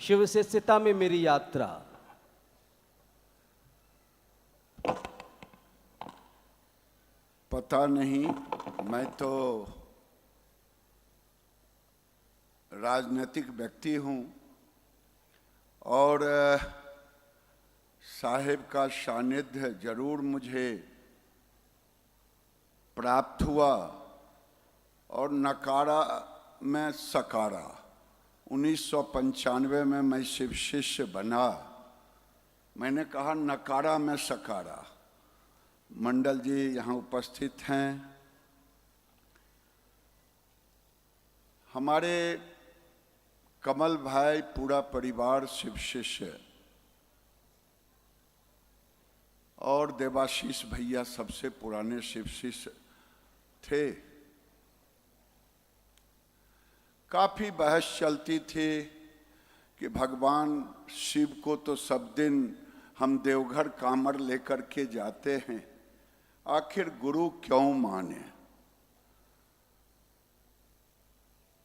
शिव शिष्यता में मेरी यात्रा। पता नहीं, मैं तो राजनीतिक व्यक्ति हूँ और साहेब का सानिध्य जरूर मुझे प्राप्त हुआ और नकारा में सकारा। 1995 में मैं शिव शिष्य बना। मैंने कहा नकारा में सकारा। मंडल जी यहाँ उपस्थित हैं। हमारे कमल भाई पूरा परिवार शिव शिष्य और देवाशीष भैया सबसे पुराने शिव शिष्य थे। काफी बहस चलती थी कि भगवान शिव को तो सब दिन हम देवघर कांवर लेकर के जाते हैं, आखिर गुरु क्यों माने।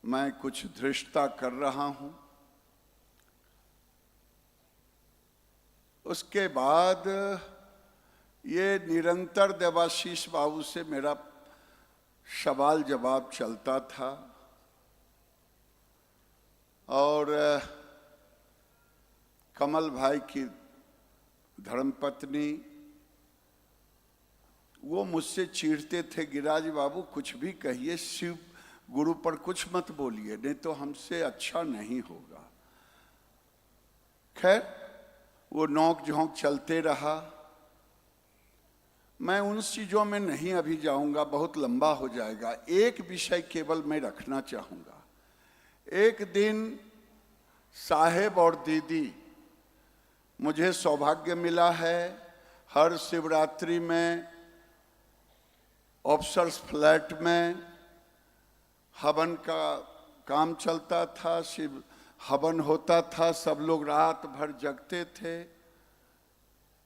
मैं कुछ धृष्टता कर रहा हूं। उसके बाद ये निरंतर देवाशीष बाबू से मेरा सवाल जवाब चलता था और कमल भाई की धर्मपत्नी वो मुझसे चीढ़ते थे, गिरिराज बाबू कुछ भी कहिए, शिव गुरु पर कुछ मत बोलिए, नहीं तो हमसे अच्छा नहीं होगा। खैर वो नोक झोंक चलते रहा। मैं उन चीजों में नहीं अभी जाऊंगा, बहुत लंबा हो जाएगा। एक विषय केवल मैं रखना चाहूंगा। एक दिन साहेब और दीदी, मुझे सौभाग्य मिला है हर शिवरात्रि में ऑफिसर्स फ्लैट में हवन का काम चलता था, शिव हवन होता था, सब लोग रात भर जगते थे।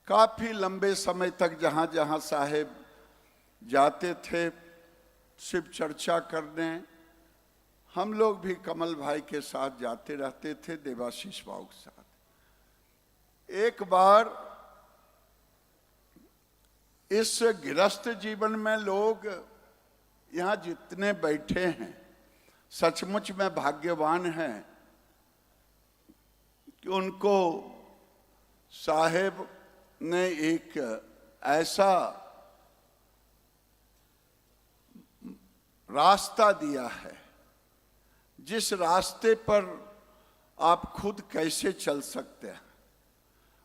काफी लंबे समय तक जहां जहां साहेब जाते थे शिव चर्चा करने, हम लोग भी कमल भाई के साथ जाते रहते थे, देवाशीष बाबू के साथ। एक बार इस गृहस्थ जीवन में लोग यहाँ जितने बैठे हैं सचमुच में भाग्यवान हैं कि उनको साहेब ने एक ऐसा रास्ता दिया है जिस रास्ते पर आप खुद कैसे चल सकते हैं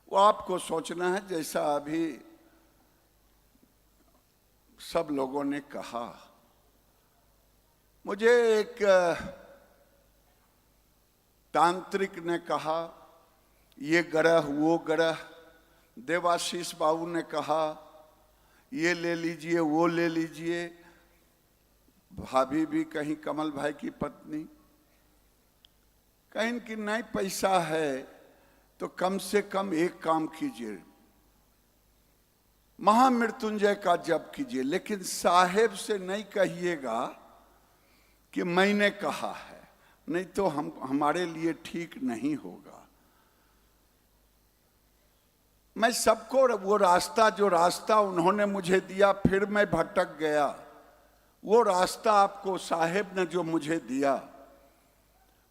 वो आपको सोचना है। जैसा अभी सब लोगों ने कहा, मुझे एक तांत्रिक ने कहा ये ग्रह वो ग्रह, देवाशीष बाबू ने कहा ये ले लीजिए वो ले लीजिए, भाभी भी कहीं कमल भाई की पत्नी कहीं कि नहीं पैसा है तो कम से कम एक काम कीजिए, महामृत्युंजय का जप कीजिए, लेकिन साहेब से नहीं कहिएगा कि मैंने कहा है, नहीं तो हमारे लिए ठीक नहीं होगा। मैं सबको वो रास्ता, जो रास्ता उन्होंने मुझे दिया, फिर मैं भटक गया। वो रास्ता आपको साहेब ने जो मुझे दिया।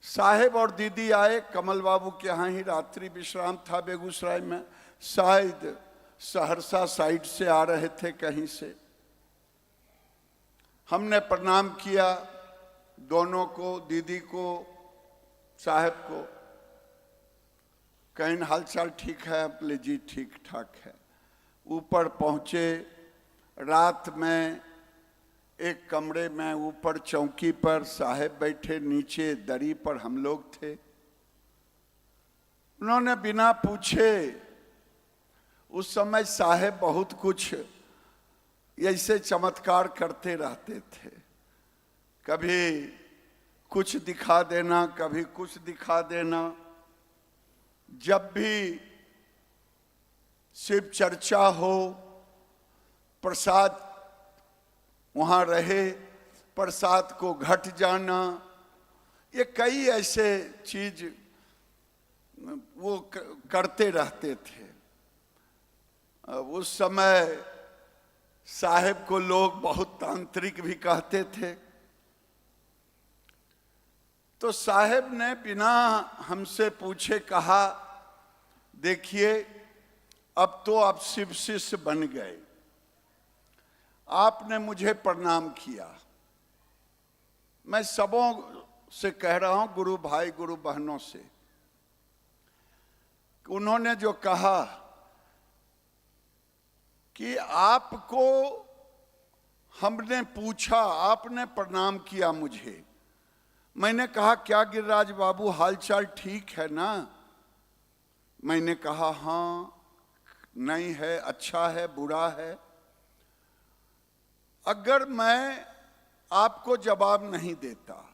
साहेब और दीदी आए, कमल बाबू के यहाँ ही रात्रि विश्राम था बेगूसराय में, शायद सहरसा साइड से आ रहे थे कहीं से। हमने प्रणाम किया दोनों को, दीदी को, साहेब को। कहीं हालचाल ठीक है? बोले जी ठीक ठाक है। ऊपर पहुंचे, रात में एक कमरे में ऊपर चौकी पर साहेब बैठे, नीचे दरी पर हम लोग थे। उन्होंने बिना पूछे, उस समय साहेब बहुत कुछ ऐसे चमत्कार करते रहते थे, कभी कुछ दिखा देना, कभी कुछ दिखा देना। जब भी शिव चर्चा हो, प्रसाद वहां रहे, प्रसाद को घट जाना, ये कई ऐसे चीज वो करते रहते थे। उस समय साहेब को लोग बहुत तांत्रिक भी कहते थे। तो साहेब ने बिना हमसे पूछे कहा, देखिए अब तो आप शिव शिष्य बन गए, आपने मुझे प्रणाम किया। मैं सबों से कह रहा हूं, गुरु भाई गुरु बहनों से, उन्होंने जो कहा कि आपको हमने पूछा, आपने प्रणाम किया मुझे। मैंने कहा, क्या गिरिराज बाबू हालचाल ठीक है ना? मैंने कहा हाँ, नहीं है, अच्छा है, बुरा है। अगर मैं आपको जवाब नहीं देता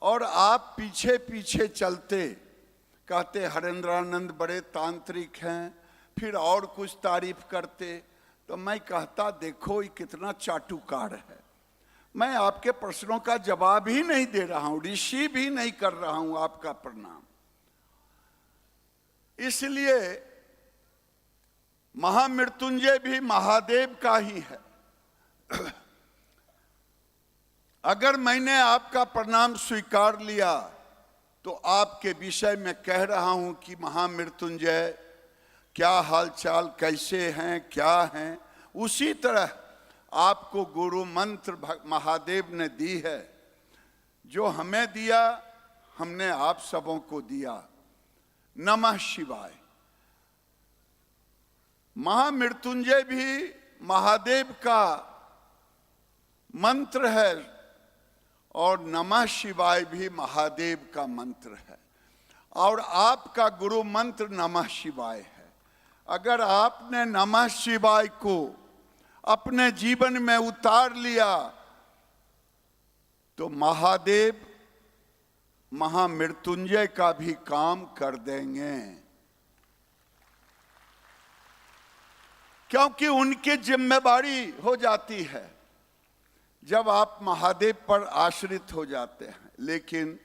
और आप पीछे पीछे चलते, कहते हरेंद्रानंद बड़े तांत्रिक हैं, फिर और कुछ तारीफ करते, तो मैं कहता देखो ये कितना चाटुकार है। मैं आपके प्रश्नों का जवाब ही नहीं दे रहा हूं, रिसीव भी नहीं कर रहा हूं आपका प्रणाम। इसलिए महामृत्युंजय भी महादेव का ही है। अगर मैंने आपका प्रणाम स्वीकार लिया तो आपके विषय में कह रहा हूं कि महामृत्युंजय क्या हालचाल, कैसे हैं, क्या हैं। उसी तरह आपको गुरु मंत्र महादेव ने दी है, जो हमें दिया हमने आप सबों को दिया। नमः शिवाय। महामृत्युंजय भी महादेव का मंत्र है और नमः शिवाय भी महादेव का मंत्र है, और आपका गुरु मंत्र नमः शिवाय है। अगर आपने नमः शिवाय को अपने जीवन में उतार लिया तो महादेव महामृत्युंजय का भी काम कर देंगे, क्योंकि उनकी जिम्मेदारी हो जाती है जब आप महादेव पर आश्रित हो जाते हैं। लेकिन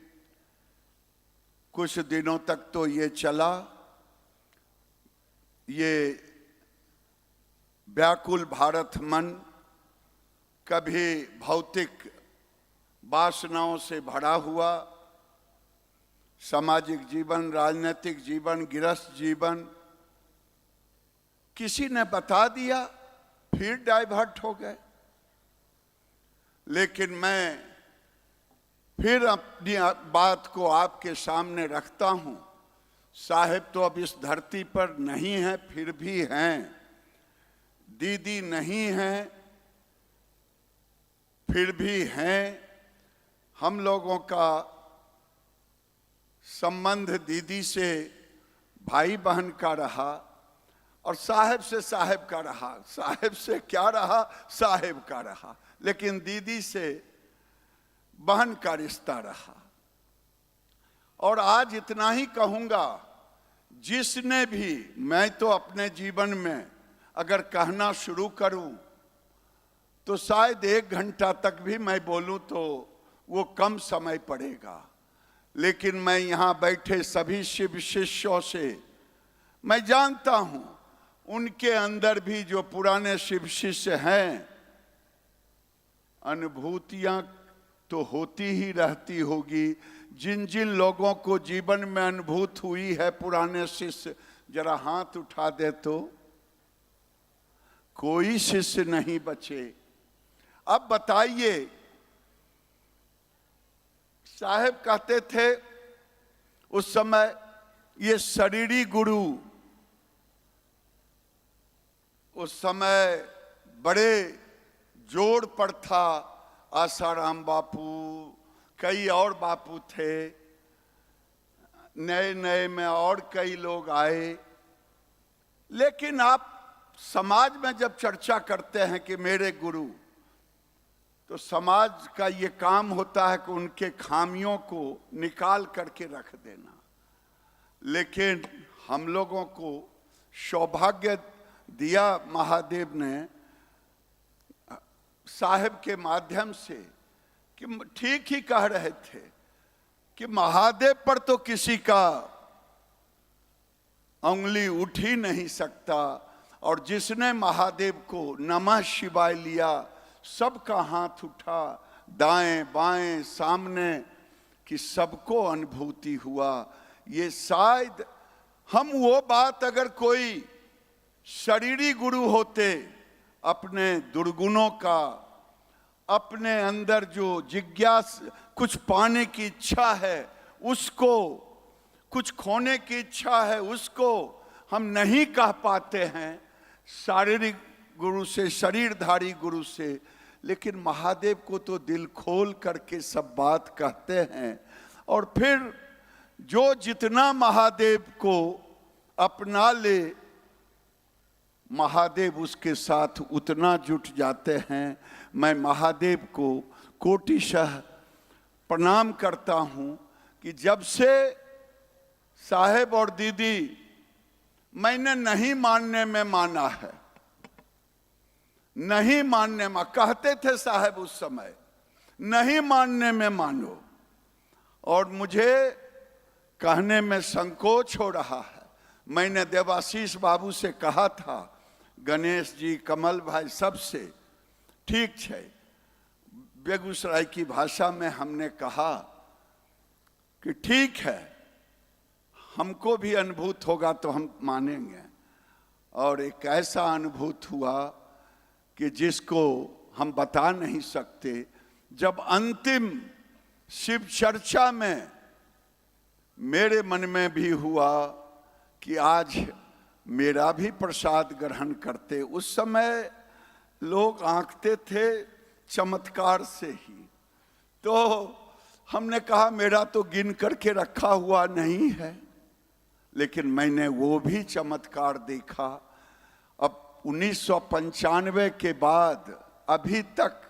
कुछ दिनों तक तो ये चला, ये व्याकुल भारत मन कभी भौतिक वासनाओं से भरा हुआ, सामाजिक जीवन, राजनीतिक जीवन, गृहस्थ जीवन, किसी ने बता दिया फिर डाइवर्ट हो गए। लेकिन मैं फिर अपनी बात को आपके सामने रखता हूं। साहेब तो अब इस धरती पर नहीं है, फिर भी हैं। दीदी नहीं है, फिर भी हैं। हम लोगों का संबंध दीदी से भाई बहन का रहा और साहेब से साहेब का रहा। साहेब से क्या रहा? साहेब का रहा। लेकिन दीदी से बहन का रिश्ता रहा। और आज इतना ही कहूंगा, जिसने भी, मैं तो अपने जीवन में अगर कहना शुरू करूं तो शायद 1 घंटा तक भी मैं बोलूं तो वो कम समय पड़ेगा। लेकिन मैं यहां बैठे सभी शिव शिष्यों से मैं जानता हूं, उनके अंदर भी जो पुराने शिव शिष्य हैं, अनुभूतियां तो होती ही रहती होगी। जिन जिन लोगों को जीवन में अनुभूत हुई है पुराने शिष्य, जरा हाथ उठा दे तो कोई शिष्य नहीं बचे। अब बताइए, साहेब कहते थे उस समय ये शरीरी गुरु उस समय बड़े जोड़ पर था। आसाराम बापू, कई और बापू थे, नए नए में और कई लोग आए। लेकिन आप समाज में जब चर्चा करते हैं कि मेरे गुरु, तो समाज का ये काम होता है कि उनके खामियों को निकाल करके रख देना। लेकिन हम लोगों को सौभाग्य दिया महादेव ने साहेब के माध्यम से, कि ठीक ही कह रहे थे कि महादेव पर तो किसी का उंगली उठ ही नहीं सकता। और जिसने महादेव को नमः शिवाय लिया, सबका हाथ उठा, दाएं बाएं सामने, कि सबको अनुभूति हुआ। ये शायद हम वो बात अगर कोई शरीरी गुरु होते, अपने दुर्गुणों का, अपने अंदर जो जिज्ञास कुछ पाने की इच्छा है उसको, कुछ खोने की इच्छा है उसको हम नहीं कह पाते हैं शारीरिक गुरु से, शरीरधारी गुरु से। लेकिन महादेव को तो दिल खोल करके सब बात कहते हैं। और फिर जो जितना महादेव को अपना ले, महादेव उसके साथ उतना जुट जाते हैं। मैं महादेव को कोटिशः प्रणाम करता हूँ कि जब से साहेब और दीदी मैंने नहीं मानने में माना है, नहीं मानने में कहते थे साहब उस समय, नहीं मानने में मानो, और मुझे कहने में संकोच हो रहा है। मैंने देवाशीष बाबू से कहा था, गणेश जी, कमल भाई, सबसे, ठीक है, बेगूसराय की भाषा में हमने कहा कि ठीक है, हमको भी अनुभूत होगा तो हम मानेंगे। और एक ऐसा अनुभूत हुआ कि जिसको हम बता नहीं सकते। जब अंतिम शिव चर्चा में मेरे मन में भी हुआ कि आज मेरा भी प्रसाद ग्रहण करते, उस समय लोग आंकते थे चमत्कार से ही। तो हमने कहा मेरा तो गिन करके रखा हुआ नहीं है, लेकिन मैंने वो भी चमत्कार देखा। अब 1995 के बाद अभी तक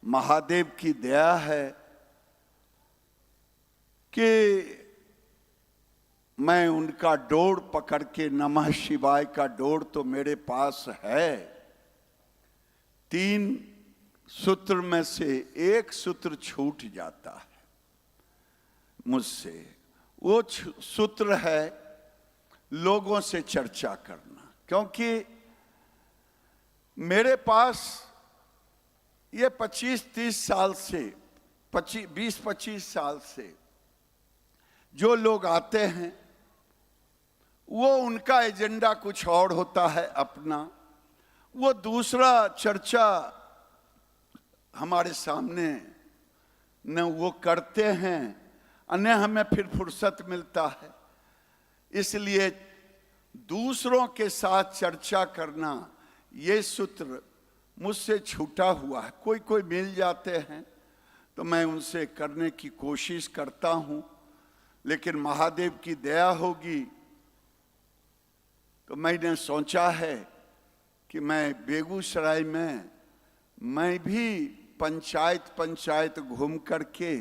महादेव की दया है कि मैं उनका डोर पकड़ के, नमः शिवाय का डोर तो मेरे पास है। 3 सूत्र में से एक सूत्र छूट जाता है मुझसे। वो सूत्र है लोगों से चर्चा करना। क्योंकि मेरे पास ये 25-30 साल से, 20-25 साल से जो लोग आते हैं, वो उनका एजेंडा कुछ और होता है अपना। वो दूसरा चर्चा हमारे सामने न वो करते हैं, न हमें फिर फुर्सत मिलता है। इसलिए दूसरों के साथ चर्चा करना, ये सूत्र मुझसे छूटा हुआ है। कोई कोई मिल जाते हैं तो मैं उनसे करने की कोशिश करता हूँ, लेकिन महादेव की दया होगी तो मैंने सोचा है कि मैं बेगूसराय में मैं भी पंचायत घूम करके,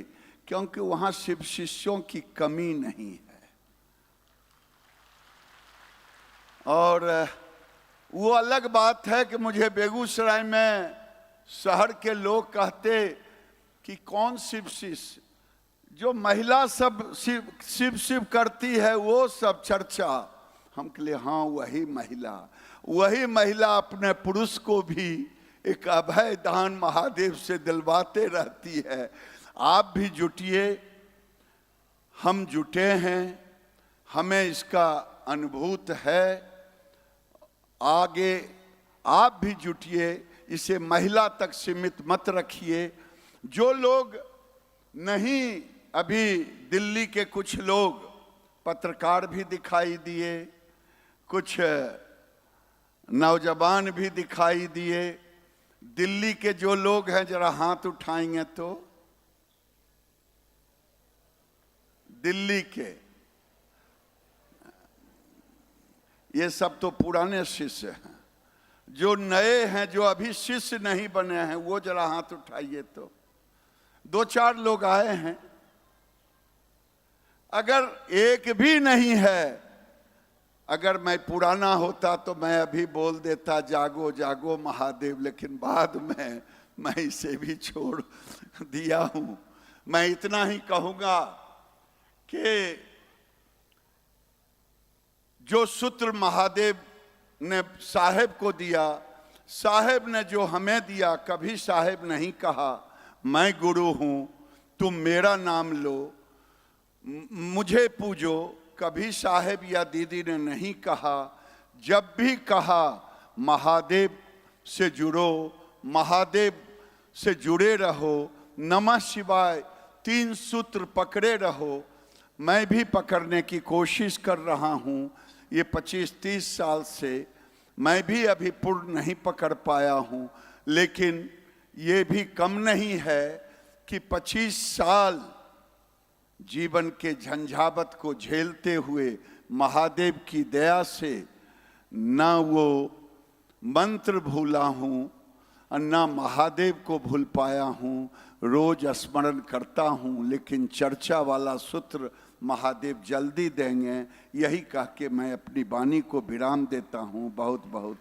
क्योंकि वहाँ शिव शिष्यों की कमी नहीं है। और वो अलग बात है कि मुझे बेगूसराय में शहर के लोग कहते कि कौन शिव शिष्य, जो महिला सब शिव शिव करती है वो सब चर्चा। हम के लिए हाँ, वही महिला अपने पुरुष को भी एक अभय दान महादेव से दिलवाते रहती है। आप भी जुटिए, हम जुटे हैं, हमें इसका अनुभूत है। आगे आप भी जुटिए, इसे महिला तक सीमित मत रखिए। जो लोग नहीं, अभी दिल्ली के कुछ लोग पत्रकार भी दिखाई दिए, कुछ नौजवान भी दिखाई दिए। दिल्ली के जो लोग हैं जरा हाथ उठाएंगे तो। दिल्ली के ये सब तो पुराने शिष्य हैं। जो नए हैं, जो अभी शिष्य नहीं बने हैं, वो जरा हाथ उठाइए तो। 2-4 लोग आए हैं। अगर एक भी नहीं है, अगर मैं पुराना होता तो मैं अभी बोल देता जागो जागो महादेव, लेकिन बाद में मैं इसे भी छोड़ दिया हूं। मैं इतना ही कहूंगा कि जो सूत्र महादेव ने साहेब को दिया, साहेब ने जो हमें दिया, कभी साहेब नहीं कहा मैं गुरु हूं, तुम मेरा नाम लो, मुझे पूजो, कभी साहेब या दीदी ने नहीं कहा। जब भी कहा महादेव से जुड़ो, महादेव से जुड़े रहो, नमः शिवाय 3 सूत्र पकड़े रहो। मैं भी पकड़ने की कोशिश कर रहा हूं। ये 25-30 साल से मैं भी अभी पूर्ण नहीं पकड़ पाया हूं, लेकिन ये भी कम नहीं है कि 25 साल जीवन के झंझावत को झेलते हुए महादेव की दया से ना वो मंत्र भूला हूँ और ना महादेव को भूल पाया हूँ। रोज स्मरण करता हूँ, लेकिन चर्चा वाला सूत्र महादेव जल्दी देंगे, यही कह के मैं अपनी वाणी को विराम देता हूँ। बहुत बहुत